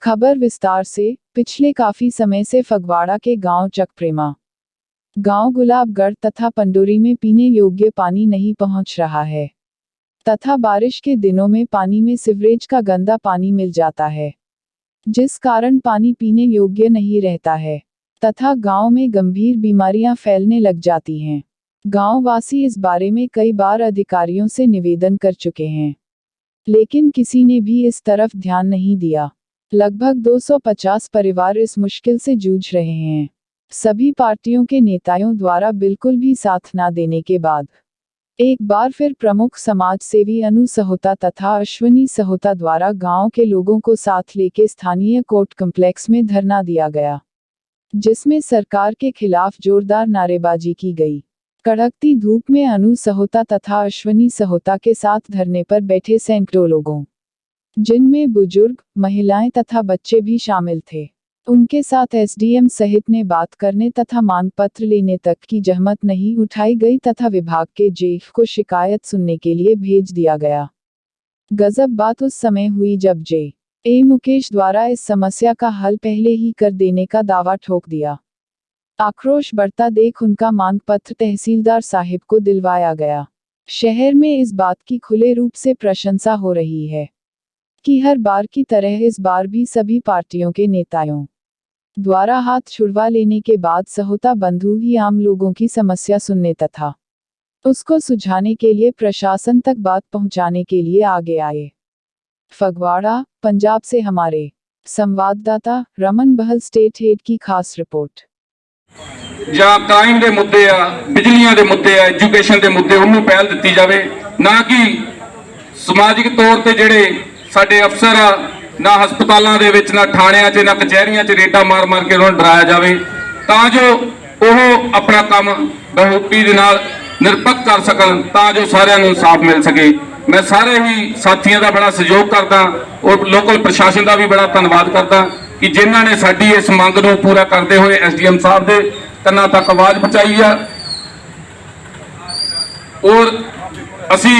खबर विस्तार से। पिछले काफी समय से फगवाड़ा के गांव चकप्रेमा, गांव गुलाबगढ़ तथा पंडोरी में पीने योग्य पानी नहीं पहुंच रहा है तथा बारिश के दिनों में पानी में सीवरेज का गंदा पानी मिल जाता है, जिस कारण पानी पीने योग्य नहीं रहता है तथा गांव में गंभीर बीमारियां फैलने लग जाती हैं। गांव वासी इस बारे में कई बार अधिकारियों से निवेदन कर चुके हैं, लेकिन किसी ने भी इस तरफ ध्यान नहीं दिया। लगभग 250 परिवार इस मुश्किल से जूझ रहे हैं। सभी पार्टियों के नेताओं द्वारा बिल्कुल भी साथ न देने के बाद एक बार फिर प्रमुख समाज सेवी अनु सहोता तथा अश्विनी सहोता द्वारा गांव के लोगों को साथ लेकर स्थानीय कोर्ट कॉम्प्लेक्स में धरना दिया गया, जिसमें सरकार के खिलाफ जोरदार नारेबाजी की गई। कड़कती धूप में अनु सहोता तथा अश्विनी सहोता के साथ धरने पर बैठे सैकड़ों लोगों, जिनमें बुजुर्ग, महिलाएं तथा बच्चे भी शामिल थे, उनके साथ एसडीएम सहित ने बात करने तथा मांग पत्र लेने तक की जहमत नहीं उठाई गई तथा विभाग के जेफ को शिकायत सुनने के लिए भेज दिया गया। गजब बात उस समय हुई जब जे मुकेश द्वारा इस समस्या का हल पहले ही कर देने का दावा ठोक दिया। आक्रोश बढ़ता देख उनका मांग पत्र तहसीलदार साहिब को दिलवाया गया। शहर में इस बात की खुले रूप से प्रशंसा हो रही है कि हर बार की तरह इस बार भी सभी पार्टियों के नेताओं द्वारा हाथ छुड़वा लेने के बाद सहोता बंधु ही आम लोगों की समस्या सुनने तथा उसको सुझाने के लिए प्रशासन तक बात पहुंचाने के लिए आगे आए। फगवाड़ा, पंजाब से हमारे संवाददाता रमन बहल, स्टेट हेड की खास रिपोर्ट। ਜਾਂ ਕ੍ਰਾਈਮ ਦੇ ਮੁੱਦੇ ਆ, ਬਿਜਲੀਆਂ ਦੇ ਮੁੱਦੇ ਆ, ਐਜੂਕੇਸ਼ਨ ਦੇ ਮੁੱਦੇ, ਉਹਨੂੰ ਪਹਿਲ ਦਿੱਤੀ ਜਾਵੇ, ਨਾ ਕਿ ਸਮਾਜਿਕ ਤੌਰ ਤੇ ਜਿਹੜੇ ਸਾਡੇ ਅਫਸਰ ਆ, ਨਾ ਹਸਪਤਾਲਾਂ ਦੇ ਵਿੱਚ, ਨਾ ਥਾਣਿਆਂ 'ਚ, ਨਾ ਕਚਹਿਰੀਆਂ 'ਚ ਰੇਟਾਂ ਮਾਰ ਮਾਰ ਕੇ ਉਹਨਾਂ ਨੂੰ ਡਰਾਇਆ ਜਾਵੇ, ਤਾਂ ਜੋ ਉਹ ਆਪਣਾ ਕੰਮ ਬਖੂਬੀ ਦੇ ਨਾਲ ਨਿਰਪੱਖ ਕਰ ਸਕਣ, ਤਾਂ ਜੋ ਸਾਰਿਆਂ ਨੂੰ ਇਨਸਾਫ ਮਿਲ ਸਕੇ। ਮੈਂ ਸਾਰੇ ਹੀ ਸਾਥੀਆਂ ਦਾ ਬੜਾ ਸਹਿਯੋਗ ਕਰਦਾ ਔਰ ਲੋਕਲ ਪ੍ਰਸ਼ਾਸਨ ਦਾ ਵੀ ਬੜਾ ਧੰਨਵਾਦ ਕਰਦਾ ਕਿ ਜਿਨ੍ਹਾਂ ਨੇ ਸਾਡੀ ਇਸ ਮੰਗ ਨੂੰ ਪੂਰਾ ਕਰਦੇ ਹੋਏ ਐਸਡੀਐਮ ਸਾਹਿਬ ਦੇ ਕੰਨਾਂ ਤੱਕ ਆਵਾਜ਼ ਪਹੁੰਚਾਈ ਆ। ਔਰ ਅਸੀਂ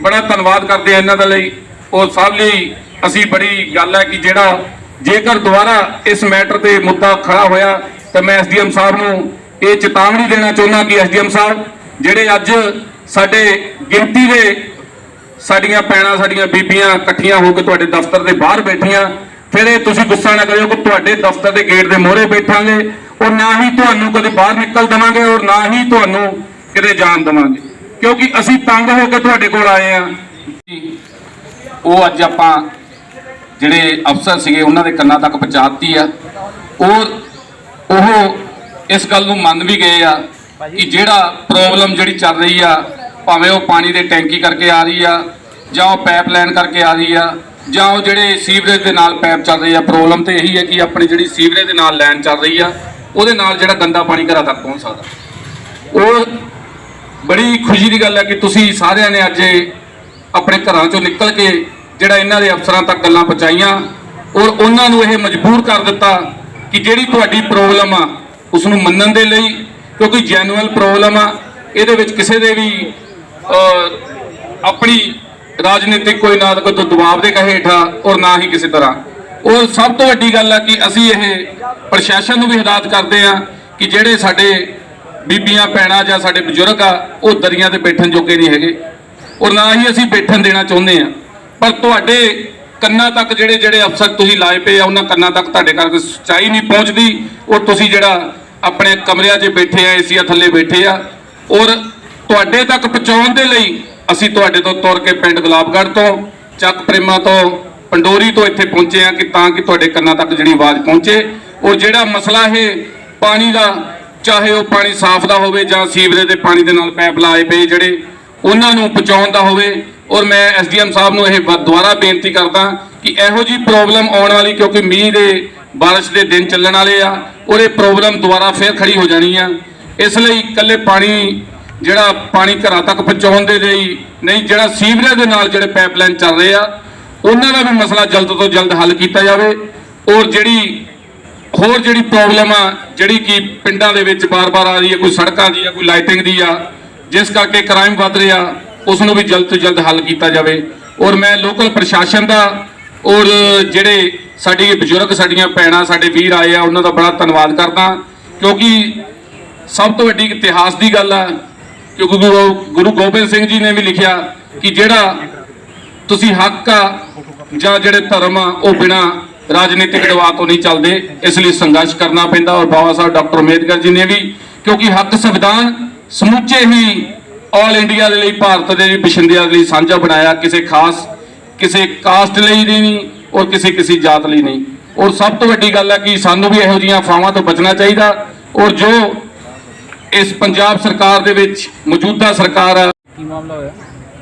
ਬੜਾ ਧੰਨਵਾਦ ਕਰਦੇ ਹਾਂ ਇਹਨਾਂ ਦੇ ਲਈ। ਔਰ ਸਭ ਲਈ ਅਸੀਂ ਬੜੀ ਗੱਲ ਹੈ ਕਿ ਜਿਹੜਾ ਜੇਕਰ ਦੁਬਾਰਾ ਇਸ ਮੈਟਰ ਤੇ ਮੁੱਦਾ ਖੜਾ ਹੋਇਆ ਤਾਂ ਮੈਂ ਐਸਡੀਐਮ ਸਾਹਿਬ ਨੂੰ ਇਹ ਚੇਤਾਵਨੀ ਦੇਣਾ ਚਾਹੁੰਦਾ ਕਿ ਐਸਡੀਐਮ ਸਾਹਿਬ ਜਿਹੜੇ ਅੱਜ ਸਾਡੇ ਗਿਣਤੀ ਦੇ ਸਾਡੀਆਂ ਭੈਣਾਂ, ਸਾਡੀਆਂ ਬੀਬੀਆਂ ਇਕੱਠੀਆਂ ਹੋ ਕੇ ਤੁਹਾਡੇ ਦਫ਼ਤਰ ਦੇ ਬਾਹਰ ਬੈਠੀਆਂ, ਫਿਰ ਇਹ ਤੁਸੀਂ ਗੁੱਸਾ ਨਾ ਕਰਿਓ ਕਿ ਤੁਹਾਡੇ ਦਫ਼ਤਰ ਦੇ ਗੇਟ ਦੇ ਮੂਹਰੇ ਬੈਠਾਂਗੇ ਔਰ ਨਾ ਹੀ ਤੁਹਾਨੂੰ ਕਦੇ ਬਾਹਰ ਨਿਕਲ ਦੇਵਾਂਗੇ ਔਰ ਨਾ ਹੀ ਤੁਹਾਨੂੰ ਕਿਤੇ ਜਾਣ ਦੇਵਾਂਗੇ, ਕਿਉਂਕਿ ਅਸੀਂ ਤੰਗ ਹੋ ਕੇ ਤੁਹਾਡੇ ਕੋਲ ਆਏ ਆ। ਉਹ ਅੱਜ ਆਪਾਂ ਜਿਹੜੇ ਅਫਸਰ ਸੀਗੇ ਉਹਨਾਂ ਦੇ ਕੰਨਾਂ ਤੱਕ ਪਹੁੰਚਾਤੀ ਆ ਔਰ ਉਹ ਇਸ ਗੱਲ ਨੂੰ ਮੰਨ ਵੀ ਗਏ ਆ ਕਿ ਜਿਹੜਾ ਪ੍ਰੋਬਲਮ ਜਿਹੜੀ ਚੱਲ ਰਹੀ ਆ, ਭਾਵੇਂ ਉਹ ਪਾਣੀ ਦੇ ਟੈਂਕੀ ਕਰਕੇ ਆ ਰਹੀ ਆ ਜਾਂ ਉਹ ਪਾਈਪਲਾਈਨ ਕਰਕੇ ਆ ਰਹੀ ਆ ਜਾਂ ਉਹ ਜਿਹੜੇ ਸੀਵਰੇਜ ਦੇ ਨਾਲ ਪਾਈਪ ਚੱਲ ਰਹੀ ਆ, ਪ੍ਰੋਬਲਮ ਤੇ ਇਹੀ ਹੈ ਕਿ ਆਪਣੀ ਜਿਹੜੀ ਸੀਵਰੇਜ ਦੇ ਨਾਲ ਲਾਈਨ ਚੱਲ ਰਹੀ ਆ ਉਹਦੇ ਨਾਲ ਜਿਹੜਾ ਗੰਦਾ ਪਾਣੀ ਘਰਾਂ ਤੱਕ ਪਹੁੰਚ ਸਕਦਾ। ਉਹ ਬੜੀ ਖੁਸ਼ੀ ਦੀ ਗੱਲ ਹੈ ਕਿ ਤੁਸੀਂ ਸਾਰਿਆਂ ਨੇ ਅੱਜ ਆਪਣੇ ਘਰਾਂ ਚੋਂ ਨਿਕਲ ਕੇ ਜਿਹੜਾ ਇਹਨਾਂ ਦੇ ਅਫਸਰਾਂ ਤੱਕ ਗੱਲਾਂ ਪਹੁੰਚਾਈਆਂ ਔਰ ਉਹਨਾਂ ਨੂੰ ਇਹ ਮਜਬੂਰ ਕਰ ਦਿੱਤਾ ਕਿ ਜਿਹੜੀ ਤੁਹਾਡੀ ਪ੍ਰੋਬਲਮ ਆ ਉਸ ਨੂੰ ਮੰਨਣ ਦੇ ਲਈ, ਕਿਉਂਕਿ ਜੈਨੂਅਲ ਪ੍ਰੋਬਲਮ ਆ, ਇਹਦੇ ਵਿੱਚ ਕਿਸੇ ਦੇ ਵੀ ਆਪਣੀ ਰਾਜਨੀਤਿਕ ਕੋਈ ਨਾ ਕੋਈ ਦਬਾਅ ਦੇ ਹੇਠਾਂ ਔਰ ਨਾ ਹੀ ਕਿਸੇ ਤਰ੍ਹਾਂ। ਔਰ ਸਭ ਤੋਂ ਵੱਡੀ ਗੱਲ ਹੈ ਕਿ ਅਸੀਂ ਇਹ ਪ੍ਰਸ਼ਾਸਨ ਨੂੰ ਵੀ ਹਦਾਇਤ ਕਰਦੇ ਆ ਕਿ ਜਿਹੜੇ ਸਾਡੇ ਬੀਬੀਆਂ ਭੈਣਾਂ ਜਾਂ ਸਾਡੇ ਬਜ਼ੁਰਗ ਆ ਉਹ ਦਰੀਆਂ ਤੇ ਬੈਠਣ ਜੋਗੇ ਨਹੀਂ ਹੈਗੇ ਔਰ ਨਾ ਹੀ ਅਸੀਂ ਬੈਠਣ ਦੇਣਾ ਚਾਹੁੰਦੇ ਆ, ਪਰ ਤੁਹਾਡੇ ਕੰਨਾਂ ਤੱਕ ਜਿਹੜੇ ਅਫਸਰ ਤੁਸੀਂ ਲਾਏ ਪਏ ਆ ਉਹਨਾਂ ਕੰਨਾਂ ਤੱਕ ਤੁਹਾਡੇ ਕਰਕੇ ਸੱਚਾਈ ਨਹੀਂ ਪਹੁੰਚਦੀ ਔਰ ਤੁਸੀਂ ਜਿਹੜਾ ਆਪਣੇ ਕਮਰਿਆਂ 'ਚ ਬੈਠੇ ਆ, ਏਸੀਆਂ ਥੱਲੇ ਬੈਠੇ ਆ, ਔਰ ਤੁਹਾਡੇ ਤੱਕ ਪਹੁੰਚਾਉਣ ਦੇ ਲਈ ਅਸੀਂ ਤੁਹਾਡੇ ਤੋਂ ਤੁਰ ਕੇ ਪਿੰਡ ਗੁਲਾਬਗੜ੍ਹ ਤੋਂ, ਚੱਕਪ੍ਰੇਮਾ ਤੋਂ, ਪੰਡੋਰੀ ਤੋਂ ਇੱਥੇ ਪਹੁੰਚੇ ਆ ਕਿ ਤਾਂ ਕਿ ਤੁਹਾਡੇ ਕੰਨਾਂ ਤੱਕ ਜਿਹੜੀ ਆਵਾਜ਼ ਪਹੁੰਚੇ ਔਰ ਜਿਹੜਾ ਮਸਲਾ ਇਹ ਪਾਣੀ ਦਾ, ਚਾਹੇ ਉਹ ਪਾਣੀ ਸਾਫ਼ ਦਾ ਹੋਵੇ ਜਾਂ ਸੀਵਰੇਜ ਦੇ ਪਾਣੀ ਦੇ ਨਾਲ ਪਾਈਪ ਲਾਏ ਪਏ ਜਿਹੜੇ, ਉਹਨਾਂ ਨੂੰ ਪਹੁੰਚਾਉਣ ਦਾ ਹੋਵੇ। ਔਰ ਮੈਂ ਐਸਡੀਐਮ ਸਾਹਿਬ ਨੂੰ ਇਹ ਦੁਬਾਰਾ ਬੇਨਤੀ ਕਰਦਾ ਕਿ ਇਹੋ ਜਿਹੀ ਪ੍ਰੋਬਲਮ ਆਉਣ ਵਾਲੀ, ਕਿਉਂਕਿ ਮੀਂਹ ਦੇ ਬਾਰਿਸ਼ ਦੇ ਦਿਨ ਚੱਲਣ ਵਾਲੇ ਆ ਔਰ ਇਹ ਪ੍ਰੋਬਲਮ ਦੁਬਾਰਾ ਫਿਰ ਖੜੀ ਹੋ ਜਾਣੀ ਆ। ਇਸ ਲਈ ਇਕੱਲੇ ਪਾਣੀ ਜਿਹੜਾ ਪਾਣੀ ਘਰਾਂ ਤੱਕ ਪਹੁੰਚਾਉਣ ਦੇ ਲਈ ਨਹੀਂ, ਜਿਹੜਾ ਸੀਵਰੇਜ ਦੇ ਨਾਲ ਜਿਹੜੇ ਪਾਈਪਲਾਈਨ ਚੱਲ ਰਹੇ ਆ ਉਹਨਾਂ ਦਾ ਵੀ ਮਸਲਾ ਜਲਦ ਤੋਂ ਜਲਦ ਹੱਲ ਕੀਤਾ ਜਾਵੇ। ਔਰ ਜਿਹੜੀ ਹੋਰ ਜਿਹੜੀ ਪ੍ਰੋਬਲਮ ਆ ਜਿਹੜੀ ਕਿ ਪਿੰਡਾਂ ਦੇ ਵਿੱਚ ਬਾਰ-ਬਾਰ ਆ ਰਹੀ ਹੈ, ਕੋਈ ਸੜਕਾਂ ਦੀ ਆ, ਕੋਈ ਲਾਈਟਿੰਗ ਦੀ ਆ, ਜਿਸ ਕਰਕੇ ਕ੍ਰਾਈਮ ਵੱਧ ਰਿਹਾ, ਉਸ ਨੂੰ ਵੀ ਜਲਦ ਤੋਂ ਜਲਦ ਹੱਲ ਕੀਤਾ ਜਾਵੇ। ਔਰ ਮੈਂ ਲੋਕਲ ਪ੍ਰਸ਼ਾਸਨ ਦਾ ਔਰ ਜਿਹੜੇ ਸਾਡੀ ਬਜ਼ੁਰਗ ਸਾਡੀਆਂ ਭੈਣਾਂ ਸਾਡੇ ਵੀਰ ਆਏ ਆ, ਉਹਨਾਂ ਦਾ ਬੜਾ ਧੰਨਵਾਦ ਕਰਦਾ, ਕਿਉਂਕਿ ਸਭ ਤੋਂ ਵੱਡੀ ਇਤਿਹਾਸ ਦੀ ਗੱਲ ਆ। ਕਿਉਂਕਿ ਗੁਰੂ ਗੋਬਿੰਦ ਸਿੰਘ ਜੀ ਨੇ ਵੀ ਲਿਖਿਆ ਕਿ ਜਿਹੜਾ ਤੁਸੀਂ ਹੱਕ ਆ ਜਾਂ ਜਿਹੜੇ ਧਰਮ ਆ ਉਹ ਬਿਨਾਂ ਰਾਜਨੀਤਿਕ ਦਬਾਅ ਤੋਂ ਨਹੀਂ ਚੱਲਦੇ, ਇਸ ਲਈ ਸੰਘਰਸ਼ ਕਰਨਾ ਪੈਂਦਾ। ਔਰ ਬਾਬਾ ਸਾਹਿਬ ਡਾਕਟਰ ਅੰਬੇਦਕਰ ਜੀ ਨੇ ਵੀ, ਕਿਉਂਕਿ ਹੱਕ ਸੰਵਿਧਾਨ ਸਮੁੱਚੇ ਹੀ ਆਲ ਇੰਡੀਆ ਦੇ ਲਈ, ਭਾਰਤ ਦੇ ਵਸਿੰਦਿਆਂ ਲਈ ਸਾਂਝਾ ਬਣਾਇਆ, ਕਿਸੇ ਖਾਸ ਕਿਸੇ ਕਾਸਟ ਲਈ ਨਹੀਂ ਔਰ ਕਿਸੇ ਜਾਤ ਲਈ ਨਹੀਂ। ਔਰ ਸਭ ਤੋਂ ਵੱਡੀ ਗੱਲ ਹੈ ਕਿ ਸਾਨੂੰ ਵੀ ਇਹੋ ਜਿਹੀਆਂ ਅਫਵਾਹਾਂ ਤੋਂ ਬਚਣਾ ਚਾਹੀਦਾ। ਔਰ ਜੋ ਇਸ ਪੰਜਾਬ ਸਰਕਾਰ ਦੇ ਵਿੱਚ ਮੌਜੂਦਾ ਸਰਕਾਰ ਆ, ਕੀ ਮਾਮਲਾ ਹੋਇਆ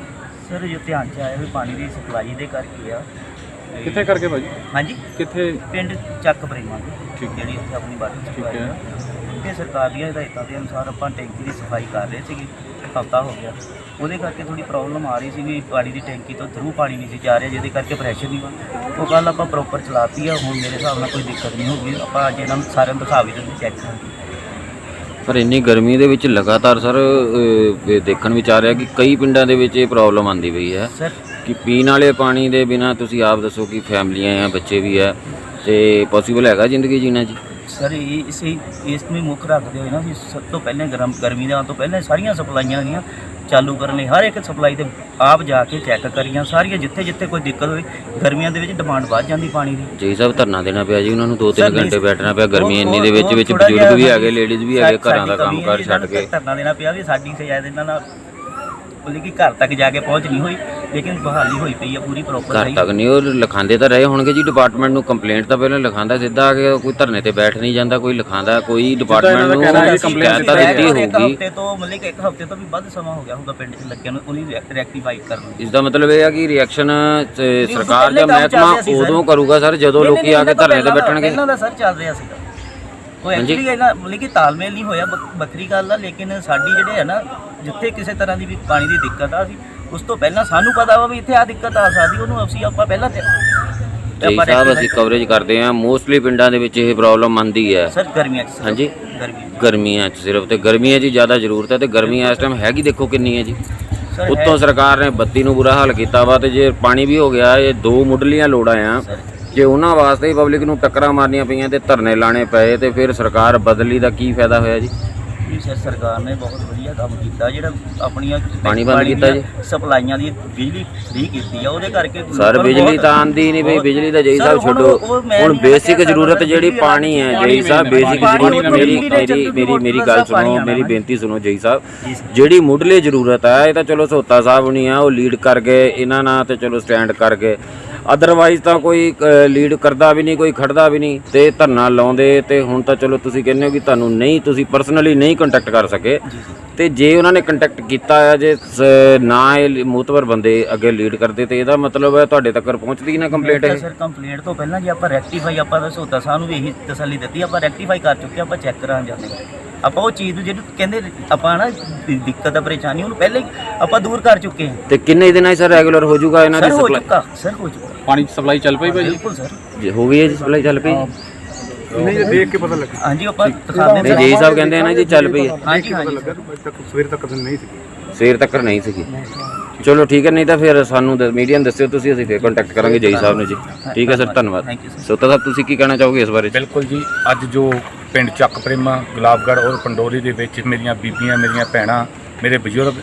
ਸਰ ਜੋ ਧਿਆਨ ਚ ਆਇਆ ਵੀ ਪਾਣੀ ਦੀ ਸਪਲਾਈ ਦੇ ਕਰਕੇ ਆ। ਕਿੱਥੇ ਕਰਕੇ ਭਾਜੀ? ਹਾਂਜੀ, ਕਿੱਥੇ? ਪਿੰਡ ਚੱਕ ਪ੍ਰੇਮਾਂ ਦੀ ਠੀਕ। ਜਿਹੜੀ ਉੱਥੇ ਆਪਣੀ ਬਾਟੀ ਠੀਕ ਸਪਲਾਈ ਹੈ। ਆ। ਤੇ ਸਰਕਾਰ ਦੀਆਂ ਹਦਾਇਤਾਂ ਦੇ ਅਨੁਸਾਰ ਆਪਾਂ ਟੈਂਕੀ ਦੀ ਸਫਾਈ ਕਰ ਰਹੇ ਸੀਗੇ, ਹਫ਼ਤਾ ਹੋ ਗਿਆ। ਉਹਦੇ ਕਰਕੇ ਥੋੜੀ ਪ੍ਰੋਬਲਮ ਆ ਰਹੀ ਸੀ ਵੀ ਪਾਣੀ ਦੀ ਟੈਂਕੀ ਤੋਂ ਥਰੂ ਪਾਣੀ ਨਹੀਂ ਸੀ ਜਾ ਰਿਹਾ, ਜਿਹਦੇ ਕਰਕੇ ਪ੍ਰੈਸ਼ਰ ਨਹੀਂ ਬਣ। ਉਹ ਗੱਲ ਆਪਾਂ ਪ੍ਰੋਪਰ ਚਲਾਤੀ ਆ, ਹੁਣ ਮੇਰੇ ਹਿਸਾਬ ਨਾਲ ਕੋਈ ਦਿੱਕਤ ਨਹੀਂ ਹੋਊਗੀ। ਆਪਾਂ ਅੱਜ ਇਹਨਾਂ ਨੂੰ ਸਾਰਿਆਂ ਨੂੰ ਦਿਖਾ ਵੀ ਦਿੰਦੇ ਚੈੱਕ ਕਰਾਂਗੇ। ਪਰ ਇੰਨੀ ਗਰਮੀ ਦੇ ਵਿੱਚ ਲਗਾਤਾਰ ਸਰ ਦੇਖਣ ਵਿੱਚ ਆ ਰਿਹਾ ਕਿ ਕਈ ਪਿੰਡਾਂ ਦੇ ਵਿੱਚ ਇਹ ਪ੍ਰੋਬਲਮ ਆਉਂਦੀ ਪਈ ਹੈ ਸਰ ਕਿ ਪੀਣ ਵਾਲੇ ਪਾਣੀ ਦੇ ਬਿਨਾਂ ਤੁਸੀਂ ਆਪ ਦੱਸੋ ਕਿ ਫੈਮਲੀਆਂ ਆ, ਬੱਚੇ ਵੀ ਆ, ਤੇ ਪੋਸੀਬਲ ਹੈਗਾ ਜ਼ਿੰਦਗੀ ਜੀਣਾ ਜੀ? ਸਰ ਇਸ ਨੂੰ ਮੁੱਖ ਰੱਖਦੇ ਹੋਏ ਨਾ ਅਸੀਂ ਸਭ ਤੋਂ ਪਹਿਲਾਂ ਗਰਮੀ ਦੇ ਆਉਣ ਤੋਂ ਪਹਿਲਾਂ ਸਾਰੀਆਂ ਸਪਲਾਈਆਂ ਗਈਆਂ ਚਾਲੂ ਕਰਨ ਲਈ, ਹਰ ਇੱਕ ਸਪਲਾਈ ਤੇ ਆਪ ਜਾ ਕੇ ਚੈੱਕ ਕਰੀਆਂ ਸਾਰੀਆਂ, ਜਿੱਥੇ ਕੋਈ ਦਿੱਕਤ ਹੋਵੇ। ਗਰਮੀਆਂ ਦੇ ਵਿੱਚ ਡਿਮਾਂਡ ਵੱਧ ਜਾਂਦੀ ਪਾਣੀ ਦੀ। ਜੀ ਸਾਹਿਬ ਧਰਨਾ ਦੇਣਾ ਪਿਆ ਜੀ ਉਹਨਾਂ ਨੂੰ, 2-3 ਘੰਟੇ ਬੈਠਣਾ ਪਿਆ ਗਰਮੀ ਇੰਨੀ ਦੇ ਵਿੱਚ ਬਜ਼ੁਰਗ ਵੀ ਹੈਗੇ, ਲੇਡੀਜ਼ ਵੀ ਹੈਗੇ, ਘਰਾਂ ਦਾ ਕੰਮ ਕਾਰ ਛੱਡ ਕੇ ਧਰਨਾ ਦੇਣਾ ਪਿਆ ਵੀ ਸਾਡੀ ਸ਼ਾਇਦ ਇਹਨਾਂ ਨਾਲ ਬੋਲੀ ਕਿ ਘਰ ਤੱਕ ਜਾ ਕੇ ਪਹੁੰਚ ਨਹੀਂ ਹੋਈ, ਲੇਕਿਨ ਬਹਾਲੀ ਹੋਈ ਪਈ ਆ ਪੂਰੀ ਪ੍ਰੋਪਰ। ਘਰ ਤੱਕ ਨਹੀਂ, ਉਹ ਲਿਖਾਉਂਦੇ ਤਾਂ ਰਹੇ ਹੋਣਗੇ ਜੀ ਡਿਪਾਰਟਮੈਂਟ ਨੂੰ, ਕੰਪਲੇਂਟ ਤਾਂ ਪਹਿਲਾਂ ਲਿਖਾਉਂਦਾ ਸਿੱਧਾ ਆ ਕੇ, ਕੋਈ ਧਰਨੇ ਤੇ ਬੈਠ ਨਹੀਂ ਜਾਂਦਾ, ਕੋਈ ਲਿਖਾਉਂਦਾ, ਕੋਈ ਡਿਪਾਰਟਮੈਂਟ ਨੂੰ ਕੰਪਲੇਂਟ ਤਾਂ ਦਿੱਤੀ ਹੋਊਗੀ। ਹਫ਼ਤੇ ਤੋਂ ਮਤਲਬ ਕਿ ਇੱਕ ਹਫ਼ਤੇ ਤੋਂ ਵੀ ਵੱਧ ਸਮਾਂ ਹੋ ਗਿਆ ਹੋਊਗਾ ਪਿੰਡ 'ਚ ਲੱਗਿਆ ਨੂੰ ਉਹਨੂੰ ਰੈਕਟੀਫਾਈ ਕਰਨ ਨੂੰ। ਇਸ ਦਾ ਮਤਲਬ ਇਹ ਆ ਕਿ ਰਿਐਕਸ਼ਨ ਸਰਕਾਰ ਜਾਂ ਮਹਿਕਮਾ ਉਦੋਂ ਕਰੂਗਾ ਸਰ ਜਦੋਂ ਲੋਕੀ ਆ ਕੇ ਧਰਨੇ ਤੇ ਬੈਠਣਗੇ। ਇਹਨਾਂ ਦਾ ਸਰ ਚੱਲ ਰਿਹਾ ਸੀਗਾ, ਉਹ ਐਕਚੁਅਲੀ ਇਹਨਾਂ ਮਤਲਬ ਕਿ ਤਾਲਮੇਲ ਨਹੀਂ ਹੋਇਆ, ਵੱਖਰੀ ਗੱਲ ਆ। ਲੇਕਿਨ ਸਾਡੀ ਜਿਹੜੇ ਹੈ ਨਾ, ਜਿੱਥੇ ਕਿਸੇ ਤਰ੍ਹਾਂ ਦੀ ਵੀ ਪਾਣੀ ਦੀ ਦਿੱਕਤ ਆ, ਅਸੀਂ ਉਸ ਤੋਂ ਪਹਿਲਾਂ ਸਾਨੂੰ ਪਤਾ ਵਾ ਵੀ ਇੱਥੇ ਆ ਦਿੱਕਤ ਆ ਸਕਦੀ, ਉਹਨੂੰ ਆਪਾਂ ਪਹਿਲਾਂ ਜੀ ਸਾਹਿਬ ਅਸੀਂ ਕਵਰੇਜ ਕਰਦੇ ਹਾਂ, ਮੋਸਟਲੀ ਪਿੰਡਾਂ ਦੇ ਵਿੱਚ ਇਹ ਪ੍ਰੋਬਲਮ ਆਉਂਦੀ ਹੈ ਸਰ ਗਰਮੀਆਂ 'ਚ। ਹਾਂਜੀ, ਗਰਮੀਆਂ 'ਚ ਸਿਰਫ, ਤੇ ਗਰਮੀਆਂ 'ਚ ਜ਼ਿਆਦਾ ਜ਼ਰੂਰਤ ਹੈ, ਤੇ ਗਰਮੀਆਂ ਇਸ ਟਾਈਮ ਹੈਗੀ ਦੇਖੋ ਕਿੰਨੀ ਹੈ ਜੀ। ਉੱਤੋਂ ਸਰਕਾਰ ਨੇ ਬੱਤੀ ਨੂੰ ਬੁਰਾ ਹਾਲ ਕੀਤਾ ਵਾ, ਤੇ ਜੇ ਪਾਣੀ ਵੀ ਹੋ ਗਿਆ, ਇਹ 2 ਮੁੱਢਲੀਆਂ ਲੋੜਾਂ ਆ, ਜੇ ਉਹਨਾਂ ਵਾਸਤੇ ਹੀ ਪਬਲਿਕ ਨੂੰ ਟੱਕਰਾਂ ਮਾਰਨੀਆਂ ਪਈਆਂ ਤੇ ਧਰਨੇ ਲਾਣੇ ਪਏ, ਤੇ ਫਿਰ ਸਰਕਾਰ ਬਦਲੀ ਦਾ ਕੀ ਫਾਇਦਾ ਹੋਇਆ ਜੀ? ਸਰ ਸਰਕਾਰ ਨੇ ਬਹੁਤ ਵਧੀਆ ਕੰਮ ਕੀਤਾ, ਜਿਹੜਾ ਆਪਣੀਆਂ ਪਾਣੀ ਬੰਦ ਕੀਤਾ ਜੀ, ਸਪਲਾਈਆਂ ਦੀ ਬਿਜਲੀ ਫ੍ਰੀ ਕੀਤੀ ਆ, ਉਹਦੇ ਕਰਕੇ ਸਰ ਬਿਜਲੀ ਤਾਂ ਆਉਂਦੀ ਨਹੀਂ ਬਈ, ਬਿਜਲੀ ਦਾ ਜਈ ਸਾਹਿਬ ਛੱਡੋ, ਹੁਣ ਬੇਸਿਕ ਜ਼ਰੂਰਤ ਜਿਹੜੀ ਪਾਣੀ ਹੈ ਜਈ ਸਾਹਿਬ, ਬੇਸਿਕ ਜ਼ਰੂਰਤ ਮੇਰੀ ਗੱਲ ਸੁਣੋ, ਮੇਰੀ ਬੇਨਤੀ ਸੁਣੋ ਜਈ ਸਾਹਿਬ, ਜਿਹੜੀ ਮੁੱਢਲੀ ਜ਼ਰੂਰਤ ਹੈ ਇਹ ਤਾਂ ਚਲੋ ਸੋਤਾ ਸਾਹਿਬ ਨਹੀਂ ਆ, ਉਹ ਲੀਡ ਕਰ ਗਏ ਇਹਨਾਂ ਨਾਲ, ਤੇ ਚਲੋ ਸਟੈਂਡ ਕਰ ਗਏ, ਅਦਰਵਾਈਜ਼ ਤਾਂ ਕੋਈ ਲੀਡ ਕਰਦਾ ਵੀ ਨਹੀਂ, ਕੋਈ ਖੜਦਾ ਵੀ ਨਹੀਂ, ਤੇ ਧਰਨਾ ਲਾਉਂਦੇ। ਤੇ ਹੁਣ ਤਾਂ ਚਲੋ ਤੁਸੀਂ ਕਹਿੰਦੇ ਹੋ ਕਿ ਤੁਹਾਨੂੰ ਨਹੀਂ, ਤੁਸੀਂ ਪਰਸਨਲੀ ਨਹੀਂ ਕੰਟੈਕਟ ਕਰ ਸਕੇ, ਤੇ ਜੇ ਉਹਨਾਂ ਨੇ ਕੰਟੈਕਟ ਕੀਤਾ ਹੈ, ਜੇ ਨਾ ਇਹ ਮੂਤਬਰ ਬੰਦੇ ਅੱਗੇ ਲੀਡ ਕਰਦੇ, ਤੇ ਇਹਦਾ ਮਤਲਬ ਹੈ ਤੁਹਾਡੇ ਤੱਕ ਪਹੁੰਚਦੀ ਨਾ ਕੰਪਲੇਂਟ ਹੈ? ਸਰ ਕੰਪਲੇਂਟ ਤੋਂ ਪਹਿਲਾਂ ਜੇ ਆਪਾਂ ਰੈਕਟੀਫਾਈ, ਆਪਾਂ ਤਾਂ ਸੋਤਾ ਸਾਨੂੰ ਵੀ ਇਹੀ ਤਸੱਲੀ ਦਿੱਤੀ, ਆਪਾਂ ਰੈਕਟੀਫਾਈ ਕਰ ਚੁੱਕੇ, ਆਪਾਂ ਚੈੱਕ ਕਰਾਂ ਜਾਂਦੇ ਆਪਾਂ ਉਹ ਚੀਜ਼ ਨੂੰ ਜਿਹੜੀ ਕਹਿੰਦੇ ਆਪਾਂ ਨਾ ਦਿੱਕਤ ਆ, ਪਰੇਸ਼ਾਨੀ, ਉਹਨੂੰ ਪਹਿਲੇ ਆਪਾਂ ਦੂਰ ਕਰ ਚੁੱਕੇ ਹਾਂ। ਤੇ ਕਿੰਨੇ ਦਿਨਾਂ 'ਚ ਸਰ ਰੈਗੂਲਰ ਹੋ ਜਾਊਗਾ ਇਹਨਾਂ ਦੀ ਸਪਲਾਈ? ਸਰ ਹੋ ਚੁੱਕਾ, ਪਾਣੀ ਸਪਲਾਈ ਚੱਲ ਪਈ ਭਾਜੀ? ਬਿਲਕੁਲ ਸਰ, ਜੇ ਹੋ ਗਈ ਹੈ ਜੀ ਸਪਲਾਈ, ਚੱਲ ਪਈ? ਨਹੀਂ ਦੇਖ ਕੇ ਪਤਾ ਲੱਗਾ। ਹਾਂਜੀ ਆਪਾਂ ਦਿਖਾਉਂਦੇ ਨਹੀਂ ਜੀ ਸਾਹਿਬ ਕਹਿੰਦੇ ਆ ਨਾ ਜੀ ਚੱਲ ਪਈ ਹੈ। ਹਾਂਜੀ ਸਵੇਰ ਤੱਕ ਨਹੀਂ ਸੀ, ਸਵੇਰ ਤੱਕ ਨਹੀਂ ਸੀਗੀ। ਚਲੋ ਠੀਕ ਹੈ, ਨਹੀਂ ਤਾਂ ਫਿਰ ਸਾਨੂੰ ਮੀਡੀਆ ਨੂੰ ਦੱਸਿਓ ਤੁਸੀਂ, ਅਸੀਂ ਫਿਰ ਕੰਟੈਕਟ ਕਰਾਂਗੇ ਜਈ ਸਾਹਿਬ ਨੂੰ ਜੀ। ਠੀਕ ਹੈ ਸਰ, ਧੰਨਵਾਦ। ਸੋਤਾ ਸਾਹਿਬ ਤੁਸੀਂ ਕੀ ਕਹਿਣਾ ਚਾਹੋਗੇ ਇਸ ਬਾਰੇ? ਬਿਲਕੁਲ ਜੀ, ਅੱਜ ਜੋ ਪਿੰਡ ਚੱਕ ਪ੍ਰੇਮਾ, ਗੁਲਾਬਗੜ੍ਹ ਔਰ ਪੰਡੋਰੀ ਦੇ ਵਿੱਚ ਮੇਰੀਆਂ ਬੀਬੀਆਂ, ਮੇਰੀਆਂ ਭੈਣਾਂ, ਮੇਰੇ ਬਜ਼ੁਰਗ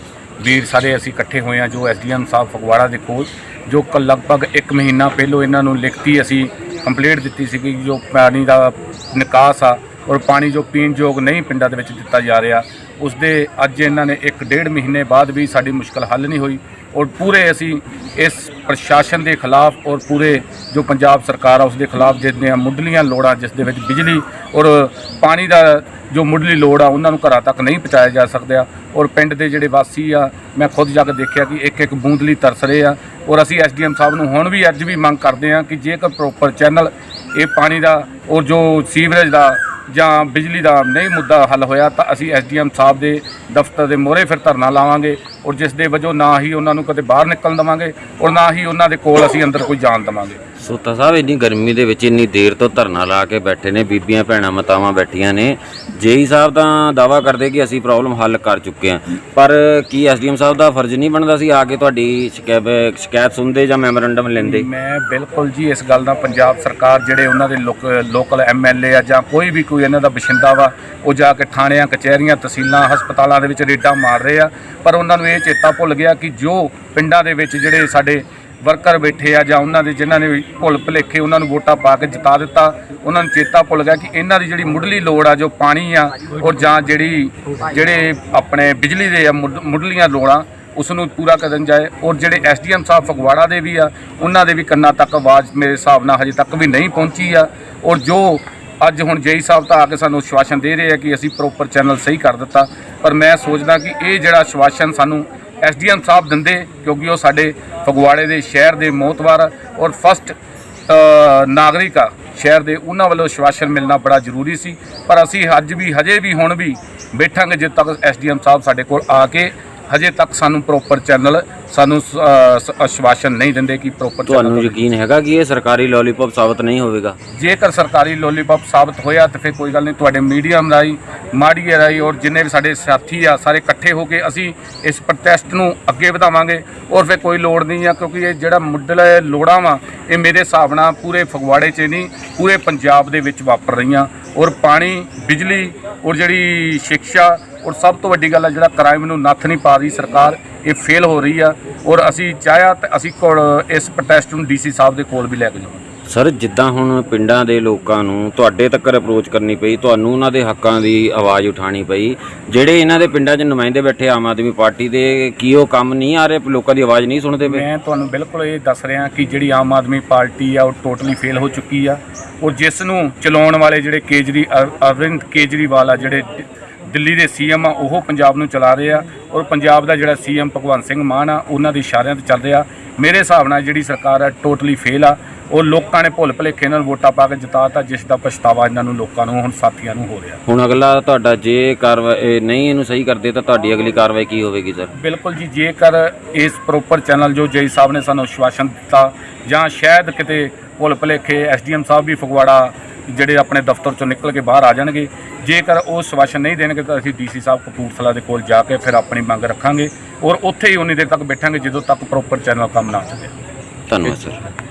ਵੀਰ ਸਾਰੇ ਅਸੀਂ ਇਕੱਠੇ ਹੋਏ ਹਾਂ, ਜੋ ਐਸਡੀਐਮ ਸਾਹਿਬ ਫਗਵਾੜਾ ਦੇ ਕੋਲ, ਜੋ ਲਗਭਗ 1 ਮਹੀਨਾ ਪਹਿਲੋਂ ਇਹਨਾਂ ਨੂੰ ਲਿਖਤੀ ਅਸੀਂ ਕੰਪਲੇਂਟ ਦਿੱਤੀ ਸੀਗੀ, ਜੋ ਪਾਣੀ ਦਾ ਨਿਕਾਸ ਆ ਔਰ ਪਾਣੀ ਜੋ ਪੀਣ ਯੋਗ ਨਹੀਂ ਪਿੰਡਾਂ ਦੇ ਵਿੱਚ ਦਿੱਤਾ ਜਾ ਰਿਹਾ, ਉਸ ਦੇ ਅੱਜ ਇਹਨਾਂ ਨੇ 1-1.5 ਮਹੀਨੇ ਬਾਅਦ ਵੀ ਸਾਡੀ ਮੁਸ਼ਕਲ ਹੱਲ ਨਹੀਂ ਹੋਈ। ਔਰ ਪੂਰੇ ਅਸੀਂ ਇਸ ਪ੍ਰਸ਼ਾਸਨ ਦੇ ਖਿਲਾਫ ਔਰ ਪੂਰੇ ਜੋ ਪੰਜਾਬ ਸਰਕਾਰ ਆ ਉਸ ਦੇ ਖਿਲਾਫ, ਜਿਸ ਦੀਆਂ ਮੁੱਢਲੀਆਂ ਲੋੜਾਂ, ਜਿਸ ਦੇ ਵਿੱਚ ਬਿਜਲੀ ਔਰ ਪਾਣੀ ਦਾ ਜੋ ਮੁੱਢਲੀ ਲੋੜ ਆ, ਉਹਨਾਂ ਨੂੰ ਘਰਾਂ ਤੱਕ ਨਹੀਂ ਪਹੁੰਚਾਇਆ ਜਾ ਸਕਦਾ। ਔਰ ਪਿੰਡ ਦੇ ਜਿਹੜੇ ਵਾਸੀ ਆ, ਮੈਂ ਖੁਦ ਜਾ ਕੇ ਦੇਖਿਆ ਕਿ ਇੱਕ ਬੂੰਦ ਲਈ ਤਰਸ ਰਹੇ ਆ। ਔਰ ਅਸੀਂ ਐਸਡੀਐਮ ਸਾਹਿਬ ਨੂੰ ਹੁਣ ਵੀ ਅੱਜ ਵੀ ਮੰਗ ਕਰਦੇ ਹਾਂ ਕਿ ਜੇਕਰ ਪ੍ਰੋਪਰ ਚੈਨਲ ਇਹ ਪਾਣੀ ਦਾ ਔਰ ਜੋ ਸੀਵਰੇਜ ਦਾ ਜਾਂ ਬਿਜਲੀ ਦਾ ਨਹੀਂ ਮੁੱਦਾ ਹੱਲ ਹੋਇਆ, ਤਾਂ ਅਸੀਂ ਐਸਡੀਐਮ ਸਾਹਿਬ ਦੇ ਦਫ਼ਤਰ ਦੇ ਮੂਹਰੇ ਫਿਰ ਧਰਨਾ ਲਾਵਾਂਗੇ ਔਰ ਜਿਸ ਦੇ ਵਜੋਂ ਨਾ ਹੀ ਉਹਨਾਂ ਨੂੰ ਕਦੇ ਬਾਹਰ ਨਿਕਲਣ ਦੇਵਾਂਗੇ ਔਰ ਨਾ ਹੀ ਉਹਨਾਂ ਦੇ ਕੋਲ ਅਸੀਂ ਅੰਦਰ ਕੋਈ ਜਾਣ ਦੇਵਾਂਗੇ। ਸੋਤਾ ਸਾਹਿਬ, ਇੰਨੀ ਗਰਮੀ ਦੇ ਵਿੱਚ ਇੰਨੀ ਦੇਰ ਤੋਂ ਧਰਨਾ ਲਾ ਕੇ ਬੈਠੇ ਨੇ, ਬੀਬੀਆਂ ਭੈਣਾਂ ਮਾਤਾਵਾਂ ਬੈਠੀਆਂ ਨੇ। ਜੇਈ ਸਾਹਿਬ ਤਾਂ ਦਾਅਵਾ ਕਰਦੇ ਕਿ ਅਸੀਂ ਪ੍ਰੋਬਲਮ ਹੱਲ ਕਰ ਚੁੱਕੇ ਹਾਂ, ਪਰ ਕੀ ਐਸਡੀਐਮ ਸਾਹਿਬ ਦਾ ਫਰਜ਼ ਨਹੀਂ ਬਣਦਾ ਸੀ ਆ ਕੇ ਤੁਹਾਡੀ ਸ਼ਿਕਾਇਤ ਸੁਣਦੇ ਜਾਂ ਮੈਮੋਰੰਡਮ ਲੈਂਦੇ? ਮੈਂ ਬਿਲਕੁਲ ਜੀ ਇਸ ਗੱਲ ਦਾ ਪੰਜਾਬ ਸਰਕਾਰ ਜਿਹੜੇ ਉਹਨਾਂ ਦੇ ਲੋਕਲ ਐਮਐਲਏ ਆ ਜਾਂ ਕੋਈ ਵੀ ਕੋਈ ਇਹਨਾਂ ਦਾ ਬਸ਼ਿੰਦਾ ਵਾ, ਉਹ ਜਾ ਕੇ ਥਾਣਿਆਂ, ਕਚਹਿਰੀਆਂ, ਤਹਿਸੀਲਾਂ, ਹਸਪਤਾਲਾਂ ਦੇ ਵਿੱਚ ਰੇਡਾਂ ਮਾਰ ਰਹੇ ਆ, ਪਰ ਉਹਨਾਂ ਨੂੰ ਇਹ ਚੇਤਾ ਭੁੱਲ ਗਿਆ ਕਿ ਜੋ ਪਿੰਡਾਂ ਦੇ ਵਿੱਚ ਜਿਹੜੇ ਸਾਡੇ ਵਰਕਰ ਬੈਠੇ ਆ ਜਾਂ ਉਹਨਾਂ ਦੇ ਜਿਨ੍ਹਾਂ ਨੇ ਭੁੱਲ ਭੁਲੇਖੇ ਉਹਨਾਂ ਨੂੰ ਵੋਟਾਂ ਪਾ ਕੇ ਜਿਤਾ ਦਿੱਤਾ, ਉਹਨਾਂ ਨੂੰ ਚੇਤਾ ਭੁੱਲ ਗਿਆ ਕਿ ਇਹਨਾਂ ਦੀ ਜਿਹੜੀ ਮੁੱਢਲੀ ਲੋੜ ਆ ਜੋ ਪਾਣੀ ਆ ਔਰ ਜਾਂ ਜਿਹੜੇ ਆਪਣੇ ਬਿਜਲੀ ਦੇ ਆ ਮੁੱਢਲੀਆਂ ਲੋੜਾਂ ਉਸ ਨੂੰ ਪੂਰਾ ਕਰਨ ਜਾਏ। ਔਰ ਜਿਹੜੇ ਐਸਡੀਐਮ ਸਾਹਿਬ ਫਗਵਾੜਾ ਦੇ ਵੀ ਆ, ਉਹਨਾਂ ਦੇ ਵੀ ਕੰਨਾਂ ਤੱਕ ਆਵਾਜ਼ ਮੇਰੇ ਹਿਸਾਬ ਨਾਲ ਹਜੇ ਤੱਕ ਵੀ ਨਹੀਂ ਪਹੁੰਚੀ ਆ। ਔਰ ਜੋ ਅੱਜ ਹੁਣ ਜੇਈ ਸਾਹਿਬ ਤਾਂ ਆ ਕੇ ਸਾਨੂੰ ਆਸ਼ਵਾਸਨ ਦੇ ਰਹੇ ਆ ਕਿ ਅਸੀਂ ਪ੍ਰੋਪਰ ਚੈਨਲ ਸਹੀ ਕਰ ਦਿੱਤਾ, ਪਰ ਮੈਂ ਸੋਚਦਾ ਕਿ ਇਹ ਜਿਹੜਾ ਆਸ਼ਵਾਸਨ ਸਾਨੂੰ ਐਸਡੀਐਮ ਸਾਹਿਬ ਦਿੰਦੇ, ਕਿਉਂਕਿ ਉਹ ਸਾਡੇ ਫਗਵਾੜੇ ਦੇ ਸ਼ਹਿਰ ਦੇ ਮੋਹਤਵਾਰ ਔਰ ਫਸਟ ਨਾਗਰਿਕ ਆ ਸ਼ਹਿਰ ਦੇ, ਉਹਨਾਂ ਵੱਲੋਂ ਆਸ਼ਵਾਸਨ ਮਿਲਣਾ ਬੜਾ ਜ਼ਰੂਰੀ ਸੀ। ਪਰ ਅਸੀਂ ਹਜੇ ਵੀ ਹੁਣ ਵੀ ਬੈਠਾਂਗੇ ਜਦ ਤੱਕ ਐਸਡੀਐਮ ਸਾਹਿਬ ਸਾਡੇ ਕੋਲ ਆ ਕੇ ਹਜੇ ਤੱਕ ਸਾਨੂੰ ਪ੍ਰੋਪਰ ਚੈਨਲ ਸਾਨੂੰ ਆਸ਼ਵਾਸਨ ਨਹੀਂ ਦਿੰਦੇ ਕਿ ਪ੍ਰੋਪਰ। ਤੁਹਾਨੂੰ ਯਕੀਨ ਹੈਗਾ ਕਿ ਇਹ ਸਰਕਾਰੀ ਲੋਲੀਪੌਪ ਸਾਬਤ ਨਹੀਂ ਹੋਵੇਗਾ? ਜੇਕਰ ਸਰਕਾਰੀ ਲੋਲੀਪੌਪ ਸਾਬਤ ਹੋਇਆ ਤਾਂ ਫਿਰ ਕੋਈ ਗੱਲ ਨਹੀਂ, ਤੁਹਾਡੇ ਮੀਡੀਅਮ ਰਾਹੀਂ, ਮਾੜੀਏ ਰਾਹੀਂ ਔਰ ਜਿੰਨੇ ਵੀ ਸਾਡੇ ਸਾਥੀ ਆ ਸਾਰੇ ਇਕੱਠੇ ਹੋ ਕੇ ਅਸੀਂ ਇਸ ਪ੍ਰੋਟੈਸਟ ਨੂੰ ਅੱਗੇ ਵਧਾਵਾਂਗੇ। ਔਰ ਫਿਰ ਕੋਈ ਲੋੜ ਨਹੀਂ ਆ, ਕਿਉਂਕਿ ਇਹ ਜਿਹੜਾ ਮੁੱਢਲੇ ਲੋੜਾਂ ਵਾ ਇਹ ਮੇਰੇ ਹਿਸਾਬ ਨਾਲ ਪੂਰੇ ਫਗਵਾੜੇ 'ਚ ਨਹੀਂ ਪੂਰੇ ਪੰਜਾਬ ਦੇ ਵਿੱਚ ਵਾਪਰ ਰਹੀਆਂ। ਔਰ ਪਾਣੀ, ਬਿਜਲੀ ਔਰ ਜਿਹੜੀ ਸਿੱਖਿਆ ਔਰ ਸਭ ਤੋਂ ਵੱਡੀ ਗੱਲ ਹੈ ਜਿਹੜਾ ਕ੍ਰਾਈਮ ਨੂੰ ਨੱਥ ਨਹੀਂ ਪਾ ਰਹੀ ਸਰਕਾਰ, ਇਹ ਫੇਲ ਹੋ ਰਹੀ ਆ। ਔਰ ਅਸੀਂ ਚਾਹਿਆ ਤਾਂ ਅਸੀਂ ਇਸ ਪ੍ਰੋਟੈਸਟ ਨੂੰ ਡੀਸੀ ਸਾਹਿਬ ਦੇ ਕੋਲ ਵੀ ਲੈ ਕੇ ਜਾਵਾਂਗੇ। ਸਰ, ਜਿੱਦਾਂ ਹੁਣ ਪਿੰਡਾਂ ਦੇ ਲੋਕਾਂ ਨੂੰ ਤੁਹਾਡੇ ਤੱਕ ਅਪਰੋਚ ਕਰਨੀ ਪਈ, ਤੁਹਾਨੂੰ ਉਹਨਾਂ ਦੇ ਹੱਕਾਂ ਦੀ ਆਵਾਜ਼ ਉਠਾਉਣੀ ਪਈ, ਜਿਹੜੇ ਇਹਨਾਂ ਦੇ ਪਿੰਡਾਂ 'ਚ ਨੁਮਾਇੰਦੇ ਬੈਠੇ ਆਮ ਆਦਮੀ ਪਾਰਟੀ ਦੇ, ਕੀ ਉਹ ਕੰਮ ਨਹੀਂ ਆ ਰਹੇ, ਲੋਕਾਂ ਦੀ ਆਵਾਜ਼ ਨਹੀਂ ਸੁਣਦੇ ਪਏ? ਮੈਂ ਤੁਹਾਨੂੰ ਬਿਲਕੁਲ ਇਹ ਦੱਸ ਰਿਹਾ ਕਿ ਜਿਹੜੀ ਆਮ ਆਦਮੀ ਪਾਰਟੀ ਆ ਉਹ ਟੋਟਲੀ ਫੇਲ ਹੋ ਚੁੱਕੀ ਆ। ਔਰ ਜਿਸ ਨੂੰ ਚਲਾਉਣ ਵਾਲੇ ਜਿਹੜੇ ਅਰਵਿੰਦ ਕੇਜਰੀਵਾਲ ਆ, ਜਿਹੜੇ ਦਿੱਲੀ ਦੇ ਸੀਐਮ ਆ, ਉਹ ਪੰਜਾਬ ਨੂੰ ਚਲਾ ਰਹੇ ਆ। ਔਰ ਪੰਜਾਬ ਦਾ ਜਿਹੜਾ ਸੀਐਮ ਭਗਵੰਤ ਸਿੰਘ ਮਾਨ ਆ, ਉਹਨਾਂ ਦੇ ਇਸ਼ਾਰਿਆਂ ਤੇ ਚੱਲ ਰਿਹਾ। ਮੇਰੇ ਹਿਸਾਬ ਨਾਲ ਜਿਹੜੀ ਸਰਕਾਰ ਆ ਟੋਟਲੀ ਫੇਲ ਆ। ਉਹ ਲੋਕਾਂ ਨੇ ਭੁੱਲ ਭੁਲੇਖੇ ਨਾਲ ਵੋਟਾਂ ਪਾ ਕੇ ਜਿਤਾਤਾ, ਜਿਸ ਦਾ ਪਛਤਾਵਾ ਇਹਨਾਂ ਨੂੰ ਲੋਕਾਂ ਨੂੰ ਹੁਣ ਸਾਥੀਆਂ ਨੂੰ ਹੋ ਰਿਹਾ। ਹੁਣ ਅਗਲਾ ਤੁਹਾਡਾ ਜੇ ਕਾਰਵਾਈ ਨਹੀਂ ਇਹਨੂੰ ਸਹੀ ਕਰਦੇ ਤਾਂ ਤੁਹਾਡੀ ਅਗਲੀ ਕਾਰਵਾਈ ਕੀ ਹੋਵੇਗੀ ਸਰ? ਬਿਲਕੁਲ ਜੀ, ਜੇਕਰ ਇਸ ਪ੍ਰੋਪਰ ਚੈਨਲ ਜੋ ਜੇਈ ਸਾਹਿਬ ਨੇ ਸਾਨੂੰ ਆਸ਼ਵਾਸਨ ਦਿੱਤਾ ਜਾਂ ਸ਼ਾਇਦ ਕਿਤੇ ਭੁੱਲ ਭੁਲੇਖੇ ਐਸਡੀਐਮ ਸਾਹਿਬ ਵੀ ਫਗਵਾੜਾ ਜਿਹੜੇ ਆਪਣੇ ਦਫ਼ਤਰ ਚੋਂ ਨਿਕਲ ਕੇ ਬਾਹਰ ਆ ਜਾਣਗੇ, ਜੇਕਰ ਉਹ ਆਸ਼ਵਾਸਨ ਨਹੀਂ ਦੇਣਗੇ ਤਾਂ ਅਸੀਂ ਡੀਸੀ ਸਾਹਿਬ ਕਪੂਰਥਲਾ ਦੇ ਕੋਲ ਜਾ ਕੇ ਫਿਰ ਆਪਣੀ ਮੰਗ ਰੱਖਾਂਗੇ। ਔਰ ਉੱਥੇ ਹੀ ਉਨੀ ਦੇਰ ਤੱਕ ਬੈਠਾਂਗੇ ਜਦੋਂ ਤੱਕ ਪ੍ਰੋਪਰ ਚੈਨਲ ਕੰਮ ਨਾ ਚੱਲੇ। ਧੰਨਵਾਦ ਸਰ।